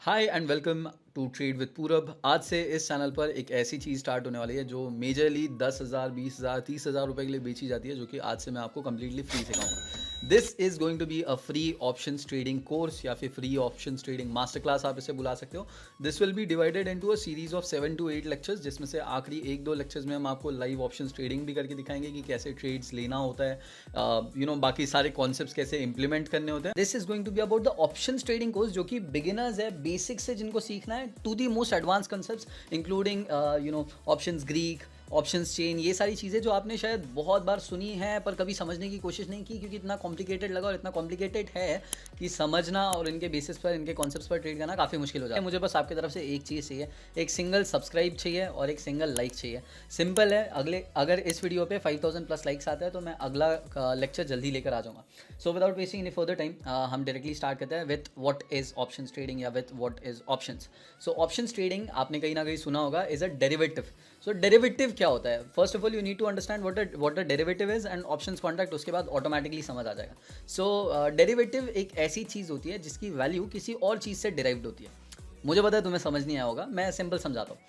Hi and welcome to trade with Purab. आज से इस चैनल पर एक ऐसी चीज़ स्टार्ट होने वाली है जो मेजरली 10,000, 20,000, 30,000 रुपए के लिए बेची जाती है, जो कि आज से मैं आपको कम्प्लीटली फ्री सिखाऊंगा। This is going to be a free options trading course या फिर free options trading master class आप इसे बुला सकते हो। This will be divided into a series of 7 to 8 lectures, जिसमें से आखिरी 1-2 लेक्चर्स में हम आपको लाइव ऑप्शंस ट्रेडिंग भी करके दिखाएंगे कि कैसे ट्रेड्स लेना होता है, बाकी सारे कॉन्सेप्ट्स कैसे इंप्लीमेंट करने होते हैं। This is going to be about the options trading course, जो कि बिगिनर्स है, बेसिक से जिनको सीखना है, to the most advance concepts including options Greek, options chain, ये सारी चीज़ें जो आपने शायद बहुत बार सुनी है पर कभी समझने की कोशिश नहीं की, क्योंकि इतना कॉम्प्लिकेटेड लगा और इतना कॉम्प्लिकेटेड है कि समझना और इनके बेसिस पर, इनके कॉन्सेप्ट्स पर ट्रेड करना काफ़ी मुश्किल हो जाता है। मुझे बस आपकी तरफ से एक चीज़ चाहिए, एक सिंगल सब्सक्राइब चाहिए और एक सिंगल लाइक चाहिए। सिंपल है। अगर इस वीडियो पे 5000 प्लस लाइक्स आते हैं तो मैं अगला लेक्चर जल्दी लेकर आ जाऊँगा। So without wasting any further time हम डायरेक्टली स्टार्ट करते हैं with what is options trading या with what is options. So options trading आपने कहीं ना कहीं सुना होगा, is a derivative. So derivative क्या होता है? First of all you need to understand what a derivative is and options contract, उसके बाद ऑटोमेटिकली समझ आ जाएगा। सो डेरिवेटिव एक ऐसी चीज़ होती है जिसकी वैल्यू किसी और चीज़ से डिराइव्ड होती है। मुझे पता है तुम्हें समझ नहीं आया होगा, मैं सिंपल समझाता हूँ।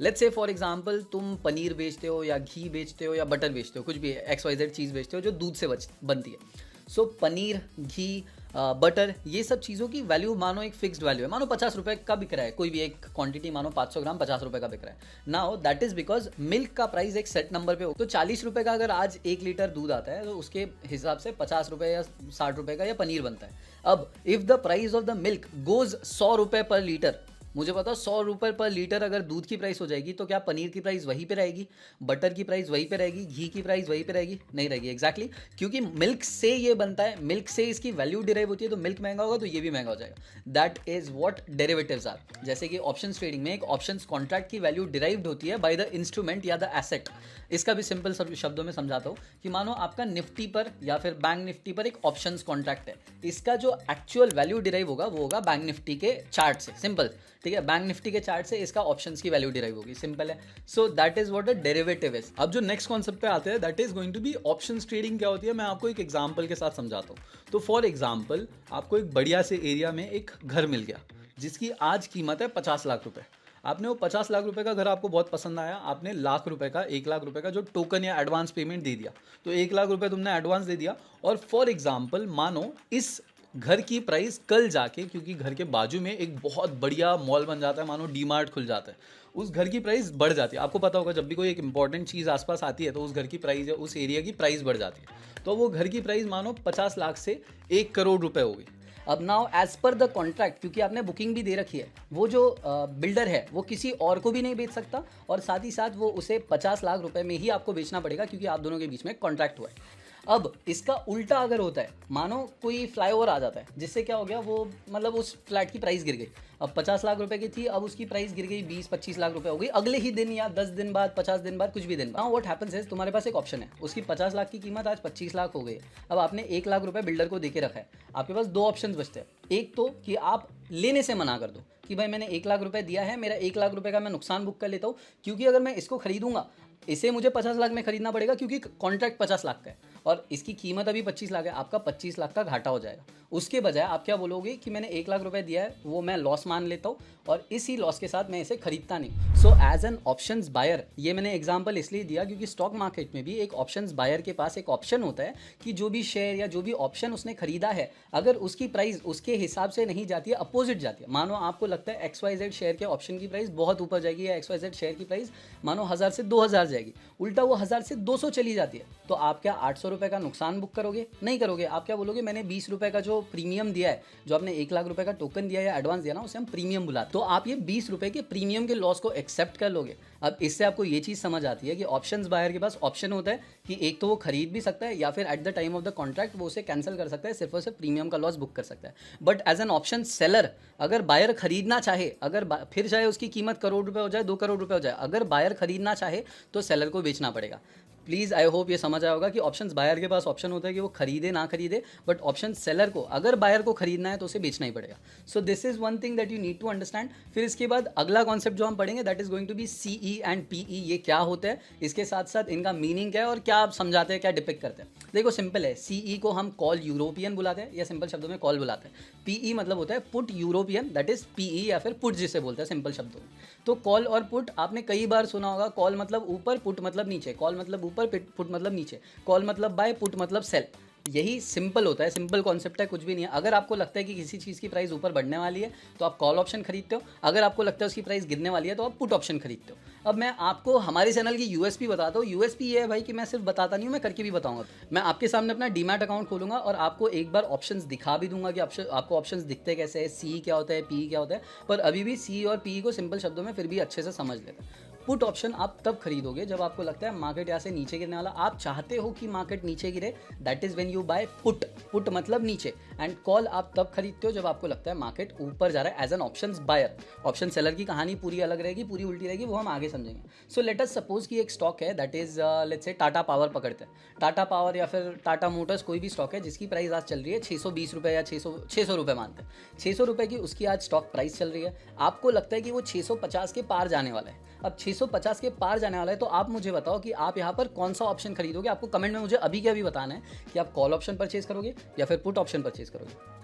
लेट्स से फॉर एग्जांपल तुम पनीर बेचते हो या घी बेचते हो या बटर बेचते हो, कुछ भी XYZ चीज़ बेचते हो जो दूध से बनती है। सो पनीर, घी, बटर, ये सब चीज़ों की वैल्यू मानो एक फिक्स्ड वैल्यू है। मानो 50 रुपये का बिक रहा है, कोई भी एक क्वांटिटी मानो 500 ग्राम 50 रुपये का बिक रहा है। Now that is because milk का प्राइस एक सेट नंबर पे हो, तो 40 रुपये का अगर आज 1 लीटर दूध आता है तो उसके हिसाब से 50 रुपये या 60 रुपये का या पनीर बनता है। अब if the price of the milk goes 100 रुपये पर लीटर, मुझे पता 100 रुपये पर लीटर अगर दूध की प्राइस हो जाएगी तो क्या पनीर की प्राइस वहीं पे रहेगी, बटर की प्राइस वहीं पे रहेगी, घी की प्राइस वहीं पे रहेगी? नहीं रहेगी। एग्जैक्टली क्योंकि मिल्क से ये बनता है, मिल्क से इसकी वैल्यू डिराइव होती है, तो मिल्क महंगा होगा तो ये भी महंगा हो जाएगा। That is what derivatives are. जैसे कि ऑप्शंस ट्रेडिंग में एक ऑप्शंस कॉन्ट्रैक्ट की वैल्यू डिराइव्ड होती है बाय द इंस्ट्रूमेंट या द एसेट। इसका भी सिंपल शब्दों में समझाता हूँ कि मानो आपका निफ्टी पर या फिर बैंक निफ्टी पर एक ऑप्शंस कॉन्ट्रैक्ट है, इसका जो एक्चुअल वैल्यू डिराइव होगा वो होगा बैंक निफ्टी के चार्ट से। सिंपल, ठीक है? बैंक निफ्टी के चार्ट से इसका ऑप्शंस की वैल्यू डिराइव होगी। सिंपल है। So that is what a derivative is. अब जो नेक्स्ट कॉन्सेप्ट पे आते हैं, that is going to be options trading. क्या होती है मैं आपको एक एग्जांपल के साथ समझाता हूँ। तो फॉर एग्जांपल आपको एक बढ़िया से एरिया में एक घर मिल गया जिसकी आज कीमत है 50 लाख रुपए। आपने वो 50 लाख रुपए का घर आपको बहुत पसंद आया, आपने लाख रुपए का, 1 लाख रुपए का जो टोकन या एडवांस पेमेंट दे दिया। तो 1 लाख रुपए तुमने एडवांस दे दिया और फॉर एग्जाम्पल मानो इस घर की प्राइस कल जाके, क्योंकि घर के बाजू में एक बहुत बढ़िया मॉल बन जाता है, मानो डीमार्ट खुल जाता है, उस घर की प्राइस बढ़ जाती है। आपको पता होगा जब भी कोई एक इंपॉर्टेंट चीज़ आसपास आती है तो उस घर की प्राइस या उस एरिया की प्राइस बढ़ जाती है। तो वो घर की प्राइस मानो 50 लाख से 1 करोड़ रुपए हो गई। अब now as per the contract, क्योंकि आपने बुकिंग भी दे रखी है, वो जो बिल्डर है वो किसी और को भी नहीं बेच सकता और साथ ही साथ वो उसे 50 लाख रुपए में ही आपको बेचना पड़ेगा, क्योंकि आप दोनों के बीच में कॉन्ट्रैक्ट हुआ है। अब इसका उल्टा अगर होता है, मानो कोई फ्लाईओवर आ जाता है, जिससे क्या हो गया, वो मतलब उस फ्लैट की प्राइस गिर गई। अब 50 लाख रुपए की थी, अब उसकी प्राइस गिर गई 20-25 लाख रुपए हो गई अगले ही दिन या 10 दिन बाद, 50 दिन बाद, कुछ भी दिन बाद। व्हाट हैपेंस इज, तुम्हारे पास एक ऑप्शन है, उसकी 50 लाख की कीमत आज 25 लाख हो गई है। अब आपने 1 लाख रुपए बिल्डर को देके रखा है, आपके पास 2 ऑप्शन बचते हैं। एक तो कि आप लेने से मना कर दो कि भाई मैंने 1 लाख रुपए दिया है, मेरा 1 लाख रुपए का मैं नुकसान बुक कर लेता हूँ, क्योंकि अगर मैं इसको खरीदूंगा, इसे मुझे 50 लाख में खरीदना पड़ेगा, क्योंकि कॉन्ट्रैक्ट 50 लाख का है और इसकी कीमत अभी 25 लाख है, आपका 25 लाख का घाटा हो जाएगा। उसके बजाय आप क्या बोलोगे कि मैंने 1 लाख रुपए दिया है, वो मैं लॉस मान लेता हूँ और इसी लॉस के साथ मैं इसे खरीदता नहीं। So as an options buyer, ये मैंने एग्जांपल इसलिए दिया क्योंकि स्टॉक मार्केट में भी एक ऑप्शंस बायर के पास एक ऑप्शन होता है कि जो भी शेयर या जो भी ऑप्शन उसने खरीदा है, अगर उसकी प्राइस उसके हिसाब से नहीं जाती है, अपोजिट जाती है, मानो आपको लगता है XYZ शेयर के ऑप्शन की प्राइस बहुत ऊपर जाएगी या XYZ शेयर की प्राइस मानो 1000 से 2000 जाएगी, उल्टा वो 1000 से 200 चली जाती है, तो आप क्या 800 रुपए का नुकसान बुक करोगे? नहीं करोगे। आप क्या बोलोगे, मैंने 20 रुपए का जो प्रीमियम दिया है, जो आपने 1 लाख रुपए का टोकन दिया या एडवांस दिया ना, उसे हम प्रीमियम बुलाते, तो आप ये 20 रुपए के प्रीमियम के लॉस को एक्सेप्ट कर लोगे। अब इससे आपको ये चीज़ समझ आती है कि ऑप्शंस बायर के पास ऑप्शन होता है कि एक तो वो खरीद भी सकता है या फिर at the time of the contract वो उसे कैंसिल कर सकता है, सिर्फ और सिर्फ प्रीमियम का लॉस बुक कर सकता है। But as an option seller, अगर बायर खरीदना चाहे, अगर फिर चाहे उसकी कीमत करोड़ रुपए हो जाए, 2 करोड़ रुपए हो जाए, अगर बायर खरीदना चाहे तो सेलर को बेचना पड़ेगा। प्लीज़ आई होप ये समझ आया होगा कि ऑप्शंस बायर के पास ऑप्शन होता है कि वो खरीदे ना खरीदे, बट ऑप्शन सेलर को, अगर बायर को खरीदना है तो उसे बेचना ही पड़ेगा। So this is one thing that you need to understand. फिर इसके बाद अगला कॉन्सेप्ट जो हम पढ़ेंगे that is going to be CE and PE। ये क्या होता है, इसके साथ साथ इनका मीनिंग क्या है और क्या आप समझाते हैं, क्या डिपिक्ट करते हैं। देखो सिंपल है, CE को हम कॉल यूरोपियन बुलाते हैं या सिंपल शब्दों में कॉल बुलाते हैं। पीई मतलब होता है put European, that is PE या फिर पुट जिसे बोलते हैं सिंपल शब्दों में। तो कॉल और पुट आपने कई बार सुना होगा, कॉल मतलब ऊपर, पुट मतलब नीचे, कॉल मतलब ऊपर, पुट मतलब नीचे, कॉल मतलब बाय, पुट मतलब सेल। यही सिंपल होता है, सिंपल कॉन्सेप्ट है, कुछ भी नहीं है। अगर आपको लगता है कि किसी चीज़ की प्राइस ऊपर बढ़ने वाली है तो आप कॉल ऑप्शन खरीदते हो, अगर आपको लगता है उसकी प्राइस गिरने वाली है तो आप पुट ऑप्शन खरीदते हो। अब मैं आपको हमारे चैनल की यूएसपी बताता हूँ। यूएसपी ये है भाई कि मैं सिर्फ बताता नहीं हूँ, मैं करके भी बताऊंगा। मैं आपके सामने अपना डीमैट अकाउंट खोलूंगा और आपको एक बार ऑप्शंस दिखा भी दूंगा कि आपको ऑप्शंस दिखते कैसे हैं, सी क्या होता है, पी क्या होता है। पर अभी भी सी और पी को सिंपल शब्दों में फिर भी अच्छे से समझ लेते हैं। पुट ऑप्शन आप तब खरीदोगे जब आपको लगता है मार्केट यहाँ से नीचे गिरने वाला, आप चाहते हो कि मार्केट नीचे गिरे, that is when you buy put. Put मतलब नीचे। एंड कॉल आप तब खरीदते हो जब आपको लगता है मार्केट ऊपर जा रहा है, as an option buyer. Option seller की कहानी पूरी अलग रहेगी, पूरी उल्टी रहेगी, वो हम आगे समझेंगे। सो लेट अस सपोज कि एक स्टॉक है, that is let's say Tata power पकड़ते हैं। टाटा पावर या फिर टाटा मोटर्स, कोई भी स्टॉक है जिसकी प्राइस आज चल रही है 620 रुपये या 600 रुपये मानते हैं। 600 रुपये की उसकी आज स्टॉक प्राइस चल रही है। आपको लगता है कि वो 650 के पार जाने वाला है। अब 650 के पार जाने वाला है तो आप मुझे बताओ कि आप यहाँ पर कौन सा ऑप्शन खरीदोगे। आपको कमेंट में मुझे अभी के अभी बताना है कि आप कॉल ऑप्शन परचेज करोगे या फिर पुट ऑप्शन परचेज करोगे।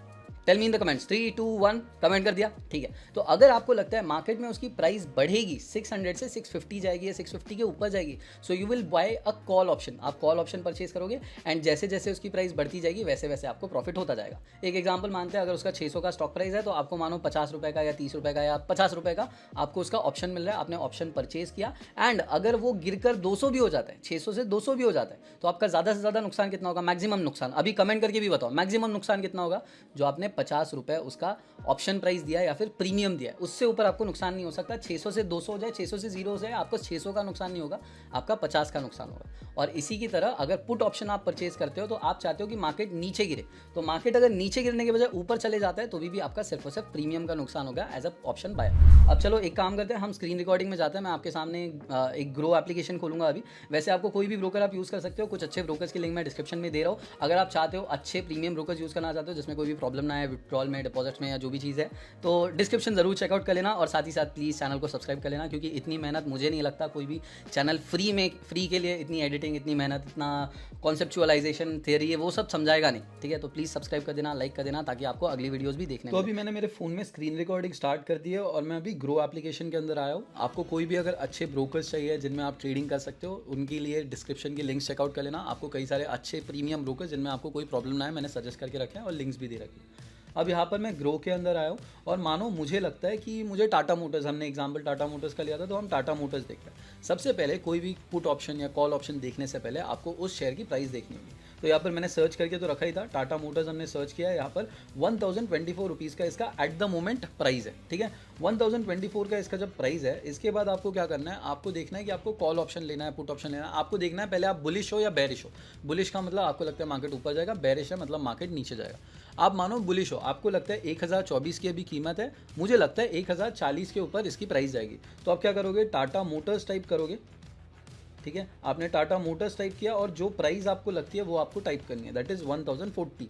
Tell me in the comments. 3 2 1 comment कर दिया, ठीक है। तो अगर आपको लगता है मार्केट में उसकी प्राइस बढ़ेगी, 600 से 650 जाएगी या 650 के ऊपर जाएगी, so you will buy a call option. आप कॉल ऑप्शन परचेज करोगे एंड जैसे जैसे उसकी प्राइस बढ़ती जाएगी वैसे वैसे आपको प्रॉफिट होता जाएगा। एक एग्जाम्पल मानते हैं, अगर उसका 600 का स्टॉक प्राइस है तो आपको मानो 50 रुपये का या 30 रुपये का या 50 रुपये का आपको उसका ऑप्शन मिल रहा है। आपने ऑप्शन परचेज किया एंड अगर वो गिरकर 200 भी हो जाता है, 600 से 200 भी हो जाता है, तो आपका ज़्यादा से ज़्यादा नुकसान कितना होगा, मैक्सिमम नुकसान। अभी कमेंट करके भी बताओ मैक्सिमम नुकसान कितना होगा। जो आपने 50 रुपये का ऑप्शन प्राइस दिया या फिर प्रीमियम दिया है, उससे ऊपर आपको नुकसान नहीं हो सकता। 600 से 200 हो जाए, 600 से 0 हो जाए, आपको 600 का नुकसान नहीं होगा, आपका 50 का नुकसान होगा। और इसी की तरह अगर पुट ऑप्शन आप परचेज करते हो तो आप चाहते हो कि मार्केट नीचे गिरे, तो मार्केट अगर नीचे गिरने के बजाय ऊपर चले जाता है तो भी आपका सिर्फ और सिर्फ प्रीमियम का नुकसान होगा एज अ ऑप्शन बायर। अब चलो एक काम करते हैं, हम स्क्रीन रिकॉर्डिंग में जाते हैं। मैं आपके सामने एक ग्रो एप्लीकेशन खोलूंगा अभी। वैसे आपको कोई भी ब्रोकर आप यूज़ कर सकते हो, कुछ अच्छे ब्रोकर्स की लिंक मैं डिस्क्रिप्शन में दे रहा हूँ। अगर आप चाहते हो अच्छे प्रीमियम ब्रोकर्स यूज़ करना चाहते हो जिसमें कोई भी प्रॉब्लम ना है विड्रॉल में, डिपॉजिट में या जो भी चीज़ है, तो डिस्क्रिप्शन ज़रूर चेकआउट कर लेना। और साथ ही साथ प्लीज़ चैनल को सब्सक्राइब कर लेना, क्योंकि इतनी मेहनत मुझे नहीं लगता कोई भी चैनल फ्री के लिए इतनी एडिटिंग, इतनी मेहनत, इतना कॉन्सेप्चुअलाइजेशन, थियरी है, वो सब समझाएगा नहीं, ठीक है। तो प्लीज़ सब्सक्राइब कर देना, लाइक कर देना, ताकि आपको अगली वीडियोस भी देखने तो अभी मैंने मेरे फ़ोन में स्क्रीन रिकॉर्डिंग स्टार्ट कर दी है और मैं अभी ग्रो एप्लीकेशन के अंदर आया हूँ। आपको कोई भी अगर अच्छे ब्रोकर्स चाहिए जिनमें आप ट्रेडिंग कर सकते हो, उनके लिए डिस्क्रिप्शन की लिंक्स चेकआउट कर लेना। आपको कई सारे अच्छे प्रीमियम ब्रोकर्स जिनमें आपको कोई प्रॉब्लम ना है, मैंने सजेस्ट करके रखे हैं और लिंक्स भी दे रखी है। अब यहाँ पर मैं ग्रो के अंदर आया हूँ और मानो मुझे लगता है कि मुझे टाटा मोटर्स, हमने एग्जांपल टाटा मोटर्स का लिया था, तो हम टाटा मोटर्स देख रहे हैं। सबसे पहले कोई भी पुट ऑप्शन या कॉल ऑप्शन देखने से पहले आपको उस शेयर की प्राइस देखनी होगी। तो यहाँ पर मैंने सर्च करके तो रखा ही था, टाटा मोटर्स हमने सर्च किया है। यहाँ पर 1024 रुपीज़ का इसका एट द मोमेंट प्राइस है, ठीक है। 1024 का इसका जब प्राइस है, इसके बाद आपको क्या करना है, आपको देखना है कि आपको कॉल ऑप्शन लेना है, पुट ऑप्शन लेना है। आपको देखना है पहले आप बुलिश हो या बेरिश हो। बुलिश का मतलब आपको लगता है मार्केट ऊपर जाएगा, बेरिश है मतलब मार्केट नीचे जाएगा। आप मानो बुलिश हो, आपको लगता है 1024 की अभी कीमत है, मुझे लगता है 1040 के ऊपर इसकी प्राइस जाएगी। तो आप क्या करोगे, टाटा मोटर्स टाइप करोगे, ठीक है। आपने टाटा मोटर्स टाइप किया और जो प्राइस आपको लगती है वो आपको टाइप करनी है, दैट इज़ 1040।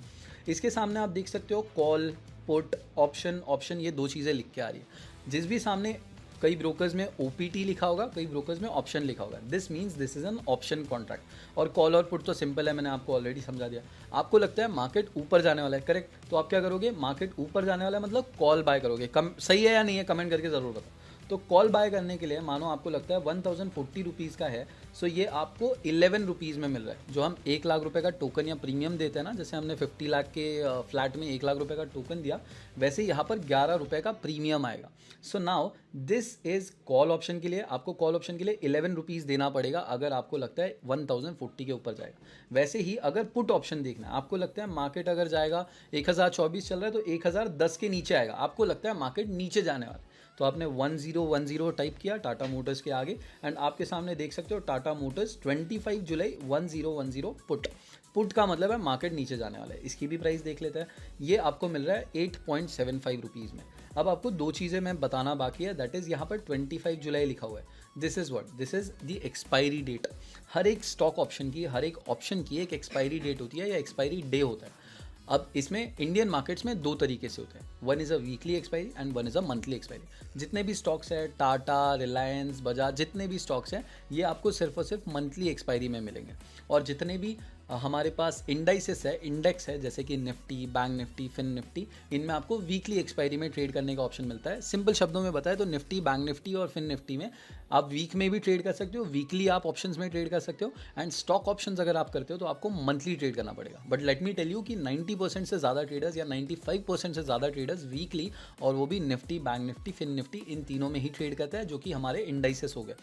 इसके सामने आप देख सकते हो कॉल, पुट, ऑप्शन ये दो चीज़ें लिख के आ रही है। जिस भी सामने, कई ब्रोकर्स में OPT लिखा होगा, कई ब्रोकर्स में ऑप्शन लिखा होगा, this means this is an option contract. और कॉल और पुट तो सिंपल है, मैंने आपको ऑलरेडी समझा दिया। आपको लगता है मार्केट ऊपर जाने वाला है, करेक्ट, तो आप क्या करोगे, मार्केट ऊपर जाने वाला है मतलब कॉल बाय करोगे। सही है या नहीं है कमेंट करके ज़रूर बताओ। तो कॉल बाय करने के लिए मानो आपको लगता है 1040 रुपीज़ का है, सो ये आपको 11 रुपीज़ में मिल रहा है। जो हम 1 लाख रुपए का टोकन या प्रीमियम देते हैं ना, जैसे हमने 50 लाख के फ्लैट में 1 लाख रुपए का टोकन दिया, वैसे यहाँ पर 11 रुपए का प्रीमियम आएगा। So now this is call option के लिए, आपको कॉल ऑप्शन के लिए 11 रुपीज़ देना पड़ेगा अगर आपको लगता है 1040 के ऊपर जाएगा। वैसे ही अगर पुट ऑप्शन देखना है, आपको लगता है मार्केट अगर जाएगा 1024 चल रहा है तो 1010 के नीचे आएगा, आपको लगता है मार्केट नीचे जाने वाला है, तो आपने 1010 टाइप किया टाटा मोटर्स के आगे एंड आपके सामने देख सकते हो टाटा मोटर्स 25 जुलाई 1010 पुट का मतलब है मार्केट नीचे जाने वाला है। इसकी भी प्राइस देख लेते हैं, ये आपको मिल रहा है 8.75 रुपीज़ में। अब आपको दो चीज़ें मैं बताना बाकी है, दैट इज़ यहाँ पर 25 जुलाई लिखा हुआ है, this is what, this is the expiry date. हर एक स्टॉक ऑप्शन की, हर एक ऑप्शन की एक एक्सपायरी डेट होती है या एक्सपायरी डे होता है। अब इसमें इंडियन मार्केट्स में दो तरीके से होते हैं, one is a weekly expiry and one is a monthly expiry. जितने भी स्टॉक्स हैं, टाटा, रिलायंस, बजाज, जितने भी स्टॉक्स हैं, ये आपको सिर्फ और सिर्फ मंथली एक्सपायरी में मिलेंगे। और जितने भी हमारे पास इंडाइसेस है, इंडेक्स है, जैसे कि निफ्टी, बैंक निफ्टी, फिन निफ्टी, इनमें आपको वीकली एक्सपायरी में ट्रेड करने का ऑप्शन मिलता है। सिंपल शब्दों में बताएं तो निफ्टी, बैंक निफ्टी और फिन निफ्टी में आप वीक में भी ट्रेड कर सकते हो, वीकली आप ऑप्शंस में ट्रेड कर सकते हो, एंड स्टॉक ऑप्शंस अगर आप करते हो तो आपको मंथली ट्रेड करना पड़ेगा। But let me tell you कि 90% से ज़्यादा ट्रेडर्स या 95% से ज़्यादा ट्रेडर्स वीकली, और वो भी निफ्टी, बैंक निफ्टी, फिन निफ्टी, इन तीनों में ही ट्रेड करते हैं, जो कि हमारे इंडाइसेस हो गए।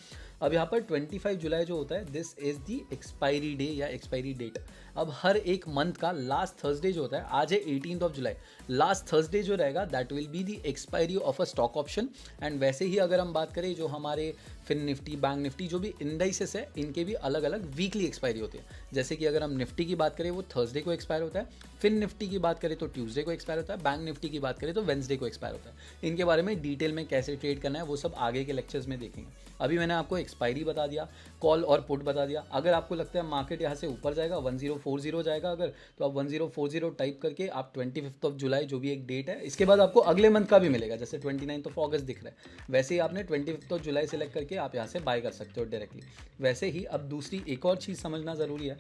अब यहाँ पर 25 जुलाई जो होता है, this is the expiry day या एक्सपायरी डेट। अब हर एक मंथ का लास्ट थर्सडे जो होता है, आज है 18 जुलाई, लास्ट थर्सडे जो रहेगा that will be the expiry of a stock option. And वैसे ही अगर हम बात करें जो हमारे फिन निफ्टी, बैंक निफ्टी, जो भी इंडाइसेस है, इनके भी अलग अलग वीकली एक्सपायरी होती है। जैसे कि अगर हम निफ्टी की बात करें वो थर्सडे को एक्सपायर होता है, फिन निफ्टी की बात करें तो ट्यूसडे को एक्सपायर होता है, बैंक निफ्टी की बात करें तो वेंसडे को एक्सपायर होता है। इनके बारे में डिटेल में कैसे ट्रेड करना है वो सब आगे के लेक्चर्स में देखेंगे। अभी मैंने आपको एक्सपायरी बता दिया, कॉल और पुट बता दिया। अगर आपको लगता है मार्केट यहाँ से ऊपर जाएगा, 1040 जाएगा अगर, तो आप 1040 टाइप करके आप 25 जुलाई जो भी एक डेट है, इसके बाद आपको अगले मंथ का भी मिलेगा, जैसे 29 अगस्त दिख रहा है, वैसे ही आपने 25 जुलाई सेलेक्ट करके आप यहाँ से बाय कर सकते हो डायरेक्टली। वैसे ही अब दूसरी एक और चीज़ समझना ज़रूरी है,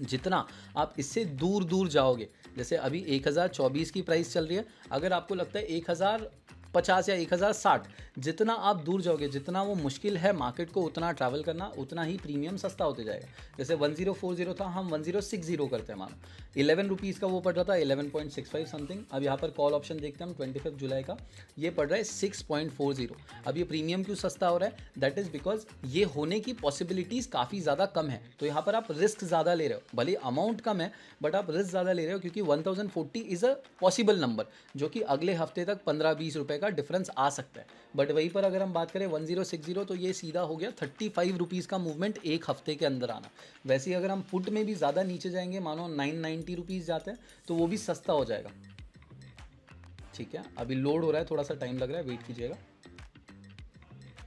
जितना आप इससे दूर दूर जाओगे, जैसे अभी 1024 की प्राइस चल रही है, अगर आपको लगता है 1050 या 1060, जितना आप दूर जाओगे, जितना वो मुश्किल है मार्केट को उतना ट्रैवल करना, उतना ही प्रीमियम सस्ता होते जाएगा। जैसे 1040 था, हम 1060 करते हैं, मानो 11 रुपीज़ का वो पड़ रहा था, 11.65 समथिंग। अब यहाँ पर कॉल ऑप्शन देखते हैं हम 25 जुलाई का, ये पड़ रहा है 6.40। अब ये प्रीमियम क्यों सस्ता हो रहा है? दैट इज़ बिकॉज ये होने की पॉसिबिलिटीज़ काफ़ी ज़्यादा कम है, तो यहाँ पर आप रिस्क ज़्यादा ले रहे हो, भले अमाउंट कम है बट आप रिस्क ज़्यादा ले रहे हो, क्योंकि 1040 इज़ अ पॉसिबल नंबर, जो कि अगले हफ्ते तक 15-20 रुपये का डिफरेंस आ सकता है। बट वहीं पर अगर हम बात करें 1060, तो ये सीधा हो गया 35 रुपीज़ का मूवमेंट एक हफ्ते के अंदर आना। वैसे ही अगर हम पुट में भी ज़्यादा नीचे जाएंगे, मानो 990 रुपीज़ जाते हैं, तो वो भी सस्ता हो जाएगा। ठीक है, अभी लोड हो रहा है, थोड़ा सा टाइम लग रहा है, वेट कीजिएगा।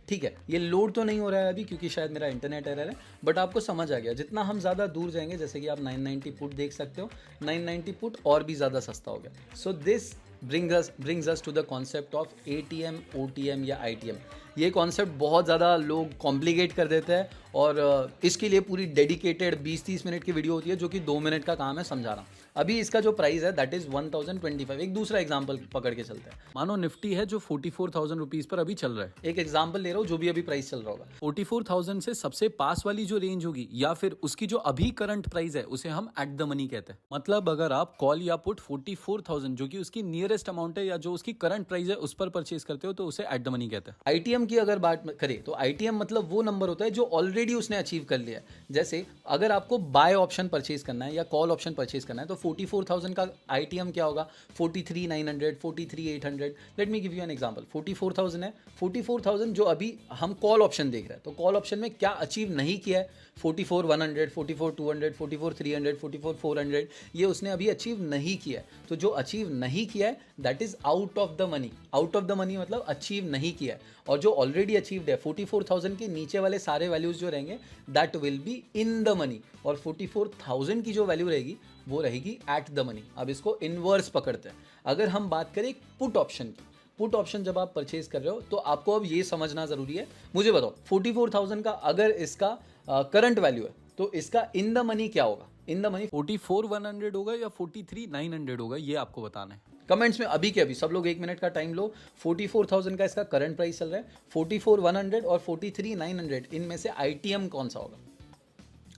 ठीक है, ये लोड तो नहीं हो रहा है अभी क्योंकि शायद मेरा इंटरनेट एरर है, बट आपको समझ आ गया। जितना हम ज़्यादा दूर जाएंगे, जैसे कि आप 990 पुट देख सकते हो, 990 पुट और भी ज़्यादा सस्ता हो गया। So this brings us to the concept of ATM, OTM या ITM। ये कॉन्सेप्ट बहुत ज़्यादा लोग कॉम्प्लिकेट कर देते हैं, और इसके लिए पूरी डेडिकेटेड 20-30 मिनट की वीडियो होती है, जो कि 2 मिनट का काम है समझाना। अभी इसका जो प्राइस है दैट इज़ 1025। एक दूसरा एग्जांपल पकड़ के चलते हैं। मानो निफ्टी है जो 44,000 रुपीज़ पर अभी चल रहा है, एक एग्जांपल ले रहा हूँ जो भी अभी प्राइस चल रहा होगा। 44,000 से सबसे पास वाली जो रेंज होगी, या फिर उसकी जो अभी करंट प्राइस है, उसे हम एट द मनी कहते हैं। मतलब अगर आप कॉल या पुट 44,000 जो कि उसकी नियरेस्ट अमाउंट है या जो उसकी करंट प्राइस है उस पर परचेज करते हो, तो उसे एट द मनी कहते हैं। आईटीएम की अगर बात करें तो आईटीएम मतलब वो नंबर होता है जो ऑलरेडी उसने अचीव कर लिया है। जैसे अगर आपको बाय ऑप्शन परचेज करना है या कॉल ऑप्शन परचेज करना है, तो 44,000 का आईटीएम क्या होगा? 43,900, 43,800। Let me give you an example. 44,000 है, 44,000 जो अभी हम कॉल ऑप्शन देख रहे हैं, तो कॉल ऑप्शन में क्या अचीव नहीं किया है? 44,100, 44,200, 44,300, 44,400, ये उसने अभी अचीव नहीं किया है। तो जो अचीव नहीं किया है that is out of the money. Out of the money मतलब अचीव नहीं किया है। और जो ऑलरेडी अचीव्ड है 44,000 के नीचे वाले सारे वैल्यूज जो रहेंगे that will be in the money, और 44,000 की जो वैल्यू रहेगी वो रहेगी एट द मनी। अब इसको इनवर्स पकड़ते हैं। अगर हम बात करें पुट ऑप्शन की, पुट ऑप्शन जब आप परचेज कर रहे हो तो आपको अब ये समझना जरूरी है। मुझे बताओ 44,000 का अगर इसका करंट वैल्यू है तो इसका इन द मनी क्या होगा? इन द मनी 44,100 होगा या 43,900 होगा, ये आपको बताना है कमेंट्स में अभी के अभी। सब लोग 1 मिनट का टाइम लो। 44,000 का इसका करंट प्राइस चल रहा है, 44,100 और 43,900, इनमें से आईटीएम कौन सा होगा?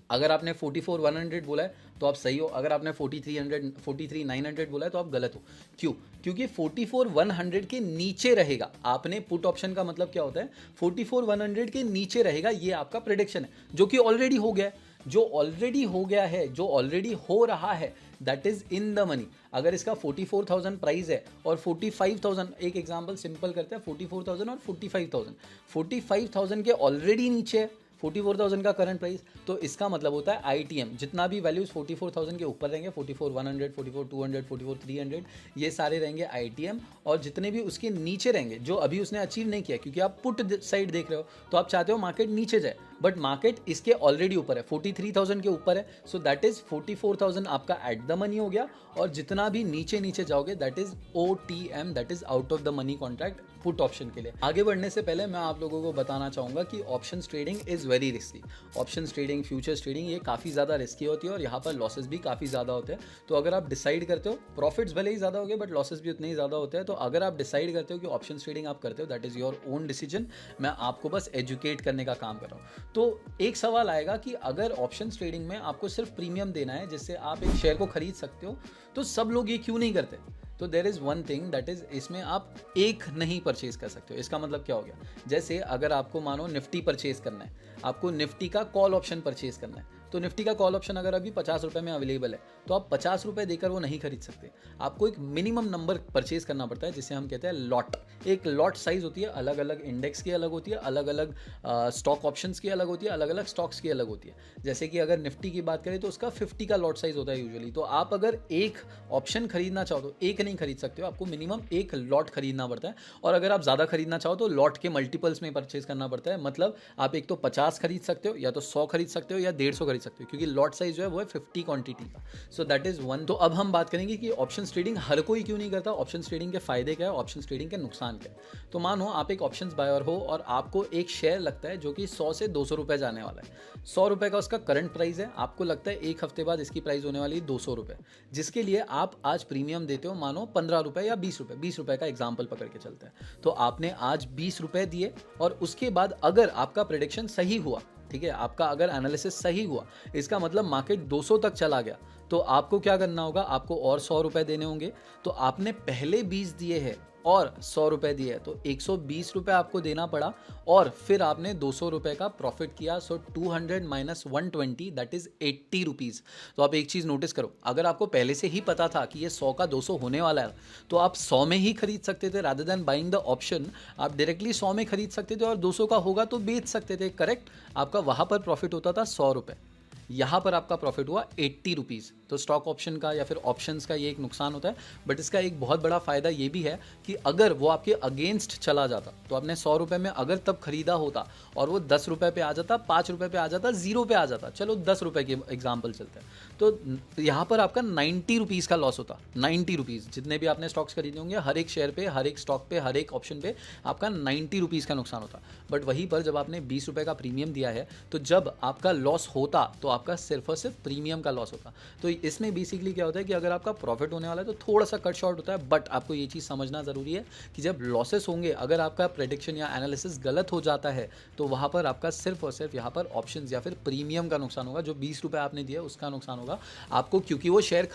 अगर आपने 44,100 बोला है तो आप सही हो, अगर आपने 43,900 बोला है तो आप गलत हो। क्यों? क्योंकि 44,100 के नीचे रहेगा। आपने पुट ऑप्शन का मतलब क्या होता है? 44,100 के नीचे रहेगा, ये आपका प्रेडिक्शन है, जो कि ऑलरेडी हो गया है। जो ऑलरेडी हो गया है, जो ऑलरेडी हो रहा है, that is in the money. अगर इसका 44,000 प्राइस है और 45,000, एक एग्जांपल सिंपल करते हैं, 44,000 और 45,000, 45,000 के ऑलरेडी नीचे है 44,000 का करंट प्राइस, तो इसका मतलब होता है आईटीएम जितना भी वैल्यूज 44,000 के ऊपर रहेंगे, 44,100, 44,200, 44,300, ये सारे रहेंगे आईटीएम। और जितने भी उसके नीचे रहेंगे जो अभी उसने अचीव नहीं किया, क्योंकि आप पुट साइड देख रहे हो तो आप चाहते हो मार्केट नीचे जाए, बट मार्केट इसके ऑलरेडी ऊपर है, 43,000 के ऊपर है, सो दैट इज 44,000 आपका एट द मनी हो गया, और जितना भी नीचे नीचे जाओगे that is OTM, that is out of the money contract put option के लिए। आगे बढ़ने से पहले मैं आप लोगों को बताना चाहूँगा कि options trading is very risky. Options trading, futures trading, ये काफ़ी ज़्यादा रिस्की होती है और यहाँ पर लॉसेस भी काफ़ी ज़्यादा होते हैं। तो अगर आप डिसाइड करते हो, प्रॉफिट्स भले ही ज़्यादा हो गए बट लॉसेस भी उतने ही ज़्यादा होते हैं, तो अगर आप डिसाइड करते हो कि ऑप्शंस ट्रेडिंग आप करते हो, that is your own decision. मैं आपको बस एजुकेट करने का काम कर रहा हूँ। तो एक सवाल आएगा कि अगर ऑप्शंस ट्रेडिंग में आपको सिर्फ प्रीमियम देना है जिससे आप एक शेयर को खरीद सकते हो, तो सब लोग ये क्यों नहीं करते? तो there is one thing that is, इसमें आप एक नहीं परचेज कर सकते हो। इसका मतलब क्या हो गया? जैसे अगर आपको मानो निफ्टी परचेज करना है, आपको निफ्टी का कॉल ऑप्शन परचेज करना है, तो निफ्टी का कॉल ऑप्शन अगर अभी 50 रुपये में अवेलेबल है, तो आप 50 रुपये देकर वो नहीं खरीद सकते। आपको एक मिनिमम नंबर परचेज करना पड़ता है जिसे हम कहते हैं लॉट। एक लॉट साइज होती है, अलग अलग इंडेक्स की अलग होती है, अलग अलग स्टॉक ऑप्शंस की अलग होती है, अलग अलग स्टॉक्स की अलग होती है। जैसे कि अगर निफ्टी की बात करें तो उसका 50 का लॉट साइज होता है यूजुअली। तो आप अगर एक ऑप्शन खरीदना चाहो तो एक नहीं खरीद सकते हो, आपको मिनिमम एक लॉट खरीदना पड़ता है। और अगर आप ज़्यादा खरीदना चाहो तो लॉट के मल्टीपल्स में परचेज करना पड़ता है। मतलब आप एक तो 50 खरीद सकते हो, या तो 100 खरीद सकते हो, या 150 खरीद सकते हो, क्योंकि लॉट साइज जो है वो है 50 क्वांटिटी का। सो दैट इज वन। तो अब हम बात करेंगे कि ऑप्शंस ट्रेडिंग हर कोई क्यों नहीं करता, ऑप्शंस ट्रेडिंग के फायदे क्या है, ऑप्शंस ट्रेडिंग के नुकसान क्या है। तो मानो आप एक ऑप्शंस बायर हो और आपको एक शेयर लगता है जो कि 100 से 200 रुपए जाने वाला है। 100 रुपए का उसका करंट प्राइस है, आपको लगता है एक हफ्ते बाद इसकी प्राइस होने वाली है 200 रुपए, जिसके लिए आप आज प्रीमियम देते हो मानो 15 रुपए या 20 रुपए। 20 रुपए का एग्जाम्पल पकड़ के चलते हैं। तो आपने आज 20 रुपए दिए, और उसके बाद अगर आपका प्रेडिक्शन सही हुआ, ठीक है, आपका अगर एनालिसिस सही हुआ, इसका मतलब मार्केट 200 तक चला गया, तो आपको क्या करना होगा? आपको और 100 रुपए देने होंगे। तो आपने पहले 20 दिए हैं और 100 रुपए दिए हैं, तो 120 रुपए आपको देना पड़ा, और फिर आपने 200 रुपए का प्रॉफिट किया। सो 200 माइनस 120 दैट इज 80 रुपीज़। तो आप एक चीज़ नोटिस करो, अगर आपको पहले से ही पता था कि ये 100 का 200 होने वाला है, तो आप 100 में ही खरीद सकते थे। Rather than buying the option, आप डायरेक्टली 100 में खरीद सकते थे और 200 का होगा तो बेच सकते थे। करेक्ट, आपका वहाँ पर प्रॉफिट होता था 100 रुपये, यहाँ पर आपका प्रॉफिट हुआ 80 रुपीज़। तो स्टॉक ऑप्शन का या फिर ऑप्शंस का ये एक नुकसान होता है, बट इसका एक बहुत बड़ा फ़ायदा ये भी है कि अगर वो आपके अगेंस्ट चला जाता, तो आपने 100 रुपये में अगर तब खरीदा होता और वो 10 रुपये पे आ जाता, 5 रुपये पे आ जाता, 0 पे आ जाता, चलो 10 रुपये के एग्जाम्पल चलते हैं, तो यहाँ पर आपका 90 रुपीज़ का लॉस होता। 90 रुपीज़, जितने भी आपने स्टॉक्स खरीदे होंगे, हर एक शेयर पे, हर एक स्टॉक पे, हर एक ऑप्शन पे आपका 90 रुपीज़ का नुकसान होता। बट वहीं पर जब आपने 20 रुपये का प्रीमियम दिया है, तो जब आपका लॉस होता तो आपका सिर्फ और सिर्फ प्रीमियम का लॉस होता। तो इसमें बेसिकली क्या होता है कि अगर आपका प्रॉफिट होने वाला है तो थोड़ा सा कट शॉर्ट होता है, बट आपको ये चीज़ समझना ज़रूरी है कि जब लॉसेस होंगे, अगर आपका प्रेडिक्शन या एनालिसिस गलत हो जाता है, तो वहाँ पर आपका सिर्फ और सिर्फ यहाँ पर ऑप्शंस या फिर प्रीमियम का नुकसान होगा। जो 20 रुपये आपने दिया उसका नुकसान होगा आपको, क्योंकि वो शेयर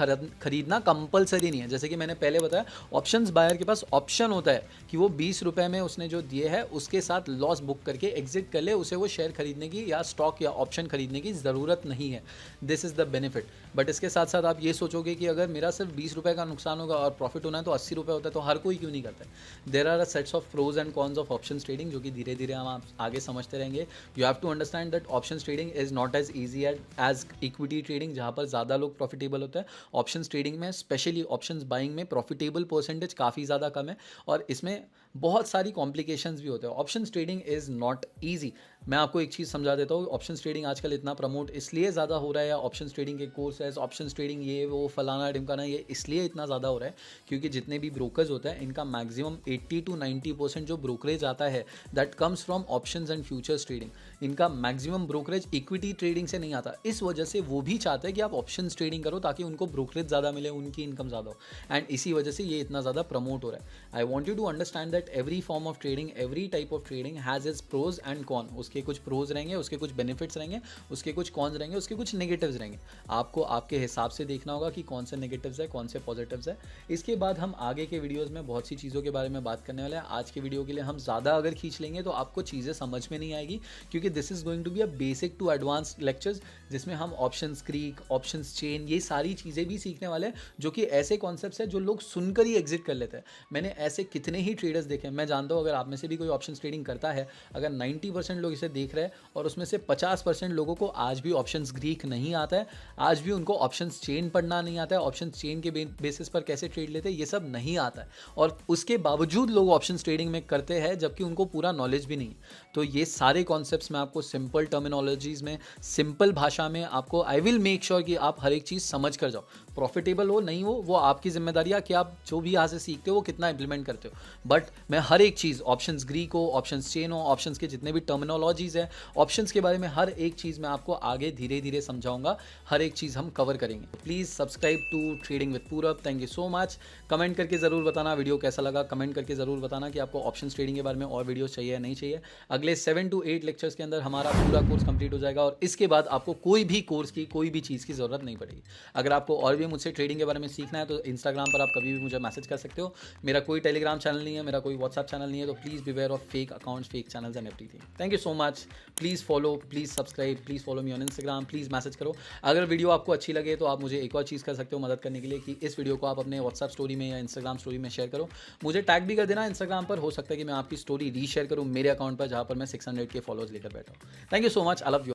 खरीदना कंपलसरी नहीं है। जैसे कि मैंने पहले बताया, ऑप्शंस बायर के पास ऑप्शन होता है कि वो 20 रुपये में उसने जो दिए है उसके साथ लॉस बुक करके एग्जिट कर ले, उसे वो शेयर खरीदने की या स्टॉक या ऑप्शन खरीदने की ज़रूरत नहीं है। This is the benefit. But इसके साथ साथ आप ये सोचोगे कि अगर मेरा सिर्फ 20 रुपये का नुकसान होगा और प्रॉफिट होना है तो 80 रुपये होता है, तो हर कोई क्यों नहीं करता है? There are a sets of pros and cons of option trading, जो कि धीरे धीरे हम आगे समझते रहेंगे। You have to understand that option trading is not as easy as equity trading, जहाँ पर ज़्यादा लोग प्रॉफिटेबल होते हैं। ऑप्शन ट्रेडिंग में, स्पेशली ऑप्शंस बाइंग में, प्रॉफिटेबल परसेंटेज काफ़ी ज़्यादा कम है और इसमें बहुत सारी कॉम्प्लिकेशंस भी होते हैं। Options trading is not easy. मैं आपको एक चीज़ समझा देता हूँ, ऑप्शंस ट्रेडिंग आजकल इतना प्रमोट इसलिए ज़्यादा हो रहा है, या ऑप्शंस ट्रेडिंग के कोर्सेज, ऑप्शंस ट्रेडिंग ये वो फलाना ढिमकाना, ये इसलिए इतना ज़्यादा हो रहा है क्योंकि जितने भी ब्रोकर्स होते हैं इनका मैक्सिमम 80 to 90% जो ब्रोकरेज आता है that comes from options and futures trading. इनका मैक्सिमम ब्रोकरेज इक्विटी ट्रेडिंग से नहीं आता। इस वजह से वो भी चाहते हैं कि आप ऑप्शंस ट्रेडिंग करो ताकि उनको ब्रोकरेज ज़्यादा मिले, उनकी इनकम ज़्यादा हो, एंड इसी वजह से ये इतना ज़्यादा प्रमोट हो रहा है। I want you to understand that every form of trading, every type of trading has is pros and con. उसके कुछ प्रोज रहेंगे, उसके कुछ बेनिफिट्स रहेंगे, उसके कुछ कॉन्स रहेंगे, उसके कुछ नेगेटिव्स रहेंगे। आपको आपके हिसाब से देखना होगा कि कौन से नेगेटिव्स है, कौन से पॉजिटिव्स है। इसके बाद हम आगे के वीडियोस में बहुत सी चीज़ों के बारे में बात करने वाले हैं। आज के वीडियो के लिए हम ज़्यादा अगर खींच लेंगे तो आपको चीज़ें समझ में नहीं आएगी, क्योंकि this is going to be a basic to advance lectures, जिसमें हम ऑप्शंस क्रीक, ऑप्शंस चेन, ये सारी चीज़ें भी सीखने वाले हैं, जो कि ऐसे कॉन्सेप्ट्स हैं जो लोग सुनकर ही एग्जिट कर लेते हैं। मैंने ऐसे कितने ही ट्रेडर्स देखे हैं। मैं जानता हूँ अगर आप में से भी कोई ऑप्शंस ट्रेडिंग करता है, अगर 90% लोग इसे देख रहे हैं और उसमें से 50% लोगों को आज भी ऑप्शंस ग्रीक नहीं आता है, आज भी उनको ऑप्शंस चेन पढ़ना नहीं आता है, ऑप्शंस चेन के बेसिस पर कैसे ट्रेड लेते हैं ये सब नहीं आता है, और उसके बावजूद लोग ऑप्शंस ट्रेडिंग में करते हैं जबकि उनको पूरा नॉलेज भी नहीं है। तो ये सारे कॉन्सेप्ट्स मैं आपको सिंपल टर्मिनोलॉजीज में, सिंपल भाषा में आपको आई विल मेक श्योर कि आप हर एक चीज़ समझ कर जाओ। प्रॉफिटेबल हो नहीं हो वो आपकी जिम्मेदारी है कि आप जो भी यहाँ से सीखते हो वो कितना इंप्लीमेंट करते हो, बट मैं हर एक चीज़, ऑप्शंस ग्रीक हो, ऑप्शंस चेन हो, ऑप्शंस के जितने भी टर्मिनोलॉजीज है, ऑप्शंस के बारे में हर एक चीज़ मैं आपको आगे धीरे धीरे समझाऊंगा, हर एक चीज़ हम कवर करेंगे। Please subscribe to trading with Poorab. Thank you so much. Comment करके ज़रूर बताना वीडियो कैसा लगा, कमेंट करके ज़रूर बताना कि आपको ऑप्शंस ट्रेडिंग के बारे में और वीडियोस चाहिए या नहीं चाहिए। अगले 7 to 8 लेक्चर्स के अंदर हमारा पूरा कोर्स कंप्लीट हो जाएगा और इसके बाद आपको कोई भी कोर्स की, कोई भी चीज़ की ज़रूरत नहीं पड़ेगी। अगर आपको और भी मुझसे ट्रेडिंग के बारे में सीखना है तो इंस्टाग्राम पर आप कभी भी मुझे मैसेज कर सकते हो। मेरा कोई टेलीग्राम चैनल नहीं है, मेरा कोई व्हाट्सएप चैनल नहीं है, तो please beware of fake accounts, fake channels and everything. Thank you so much. Please follow, please subscribe, please follow me on Instagram, please message करो। अगर वीडियो आपको अच्छी लगे तो आप मुझे एक और चीज़ कर सकते हो मदद करने के लिए, कि इस वीडियो को आप अपने व्हाट्सएप स्टोरी में या इंस्टाग्राम स्टोरी में शेयर करो। मुझे टैग भी कर देना इंस्टाग्राम पर, हो सकता है कि मैं आपकी स्टोरी रीशेयर करूँ मेरे अकाउंट पर जहाँ पर मैं 600 के फॉलोअर्स लेकर बैठा हूँ। Thank you so much. I love you.